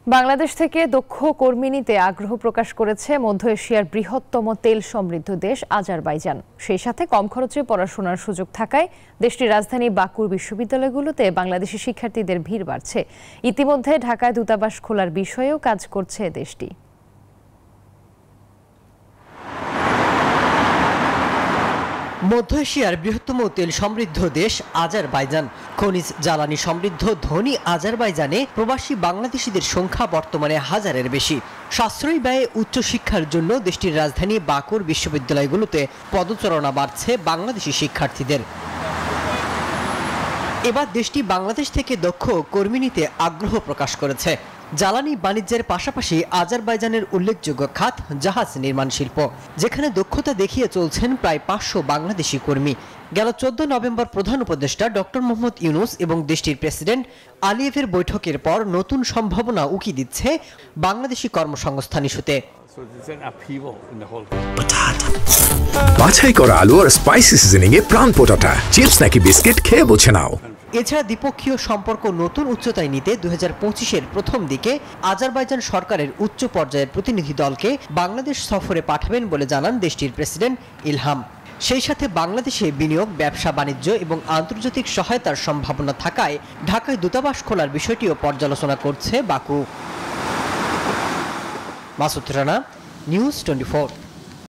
বাংলাদেশ থেকে দক্ষ কর্মী নিতে আগ্রহ প্রকাশ করেছে মধ্য এশিয়ার বৃহত্তম তেল সমৃদ্ধ দেশ আজারবাইজান। সেই সাথে কম খরচে পড়াশোনার সুযোগ থাকায় দেশটির রাজধানী বাকুর বিশ্ববিদ্যালয়গুলোতে বাংলাদেশি শিক্ষার্থীদের ভিড় বাড়ছে। ইতিমধ্যে ঢাকায় দূতাবাস খোলার বিষয়েও কাজ করছে দেশটি। মধ্য এশিয়ার বৃহত্তম তেল সমৃদ্ধ দেশ আজারবাইজান। খনিজ জ্বালানি সমৃদ্ধ ধনী আজারবাইজানে প্রবাসী বাংলাদেশিদের সংখ্যা বর্তমানে হাজারের বেশি। সাশ্রয়ী ব্যয়ে উচ্চশিক্ষার জন্য দেশটির রাজধানী বাকুর বিশ্ববিদ্যালয়গুলোতে পদচারণা বাড়ছে বাংলাদেশি শিক্ষার্থীদের। এবার দেশটি বাংলাদেশ থেকে দক্ষ কর্মী নিতে আগ্রহ প্রকাশ করেছে। জ্বালানি বাণিজ্যের পাশাপাশি আজারবাইজানের উল্লেখযোগ্য খাত জাহাজ নির্মাণ শিল্প, যেখানে দক্ষতা দেখিয়ে চলছেন প্রায় 500 বাংলাদেশি কর্মী। গেল 14 নভেম্বর প্রধান উপদেষ্টা ডক্টর মোহাম্মদ ইউনুস এবং দেশটির প্রেসিডেন্ট আলিয়েভের বৈঠকের পর নতুন সম্ভাবনা উকি দিচ্ছে বাংলাদেশি কর্মসংস্থান ইস্যুতে। বাছাই করা আলু আর স্পাইসি সিজনিং এ প্রাণ পোটাটা চিপস নাকি বিস্কিট খেয়ে বুঝে নাও। এছাড়া দ্বিপক্ষীয় সম্পর্ক নতুন উচ্চতায় নিতে 2025-এর প্রথম দিকে আজারবাইজান সরকারের উচ্চ পর্যায়ের প্রতিনিধি দলকে বাংলাদেশ সফরে পাঠাবেন বলে জানান দেশটির প্রেসিডেন্ট ইলহাম। সেই সাথে বাংলাদেশে বিনিয়োগ, ব্যবসা বাণিজ্য এবং আন্তর্জাতিক সহায়তার সম্ভাবনা থাকায় ঢাকায় দূতাবাস খোলার বিষয়টিও পর্যালোচনা করছে বাকু। মাসুদ রানা, নিউজ 24।